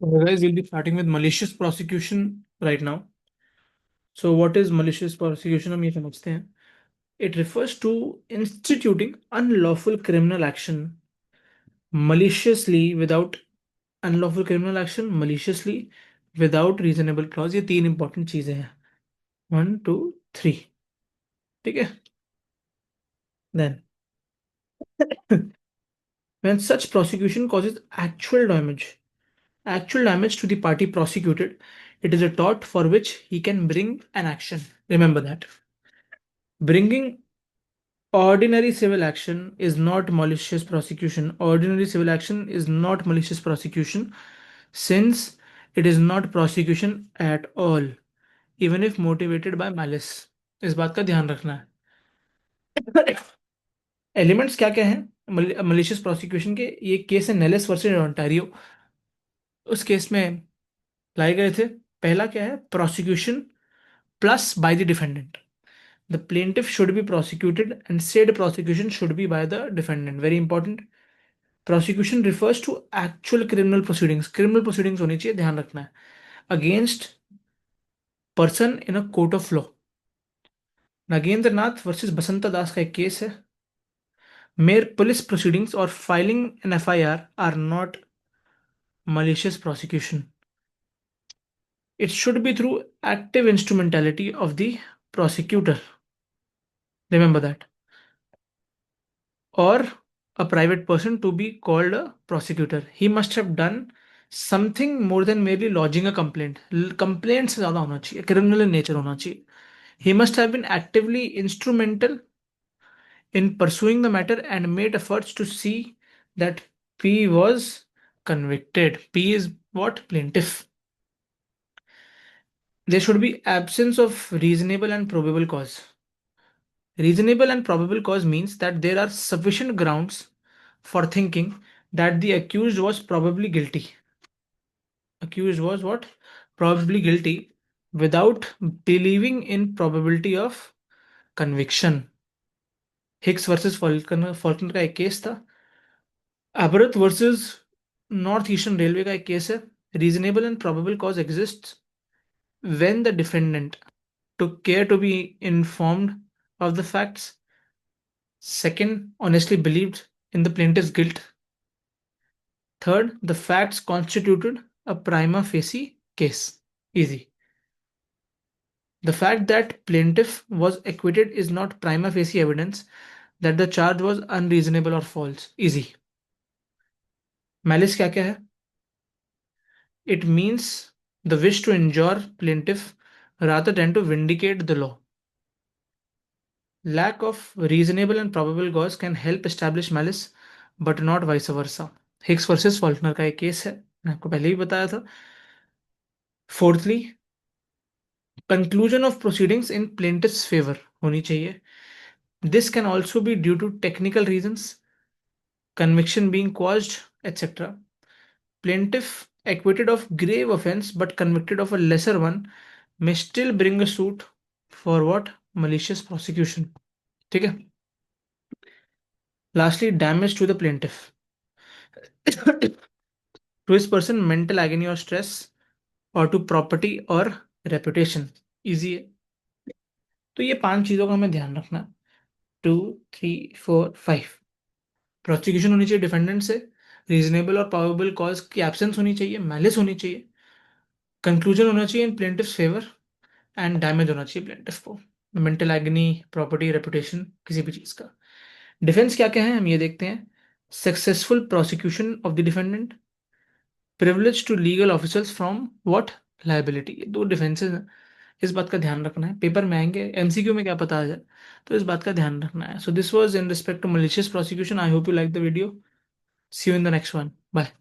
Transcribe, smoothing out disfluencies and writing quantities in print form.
Guys, we'll be starting with malicious prosecution right now. So, what is malicious prosecution? हम ये समझते हैं. It refers to instituting unlawful criminal action maliciously without unlawful criminal action maliciously without reasonable clause. ये तीन important चीजें हैं. 1 2 3. ठीक है. Then, when such prosecution causes actual damage to the party prosecuted, it is a tort for which he can bring an action. Remember that. Bringing ordinary civil action is not malicious prosecution. Ordinary civil action is not malicious prosecution since it is not prosecution at all, even if motivated by malice. इस बात का ध्यान रखना है. Elements क्या क्या हैं malicious prosecution के? ये केस है नेलेस वर्सेस ओंटारियो. उस केस में लाए गए थे. पहला क्या है? Prosecution plus by the defendant. The plaintiff should be prosecuted and said prosecution should be by the defendant. Very important. Prosecution refers to actual criminal proceedings. Criminal proceedings होनी चाहिए, ध्यान रखना है. Against person in a court of law. Nagendra Nath versus Basanta Das का एक case है. Mere police proceedings or filing an FIR are not malicious prosecution. It should be through active instrumentality of the prosecutor. Remember that. Or a private person to be called a prosecutor. He must have done something more than merely lodging a complaint. Complaint से ज़्यादा होना चाहिए, criminal in nature होना चाहिए. He must have been actively instrumental in pursuing the matter and made efforts to see that P was convicted. P is what? Plaintiff. There should be absence of reasonable and probable cause. Reasonable and probable cause means that there are sufficient grounds for thinking that the accused was probably guilty. Accused was what? Probably guilty without believing in probability of conviction. Hicks versus Faulkner का एक case था. अबरत versus north eastern railway का एक case है. Reasonable and probable cause exist when the defendant took care to be informed of the facts. Second, honestly believed in the plaintiff's guilt. Third, the facts constituted a prima facie case. Easy. The fact that plaintiff was acquitted is not prima facie evidence that the charge was unreasonable or false. Easy. Malice क्या क्या है? It means the wish to injure plaintiff rather than to vindicate the law. Lack of reasonable and probable cause can help establish malice, but not vice versa. Hicks versus Faulkner का एक case है, मैंने आपको पहले ही बताया था. Fourthly, conclusion of proceedings in plaintiff's favour होनी चाहिए. This can also be due to technical reasons, conviction being quashed, etc. Plaintiff acquitted of grave offense but convicted of a lesser one may still bring a suit for what? Malicious prosecution. ठीक है. Lastly, damage to the plaintiff. To his person mental agony or stress or to property or reputation. Easy है. तो ये 5 चीजों का हमें ध्यान रखना. 2 3 4 5. प्रोसिक्यूशन होनी चाहिए डिफेंडेंट से. रीजनेबल और प्रोबेबल कॉज की एब्सेंस होनी चाहिए. मैलिस होनी चाहिए. कंक्लूजन होना चाहिए इन प्लेंटिफ्स फेवर. एंड डैमेज होना चाहिए प्लेंटिफ को. मेंटल एग्नी, प्रॉपर्टी, रेपुटेशन, किसी भी चीज का. डिफेंस क्या क्या है हम ये देखते हैं. Successful prosecution of the defendant, privilege to legal officers from what? Liability. ये 2 डिफेंसेस हैं. इस बात का ध्यान रखना है. पेपर में आएंगे, एमसीक्यू में क्या पता आ जाए, तो इस बात का ध्यान रखना है. So this was in respect to malicious prosecution. I hope you like the video. See you in the next one. Bye.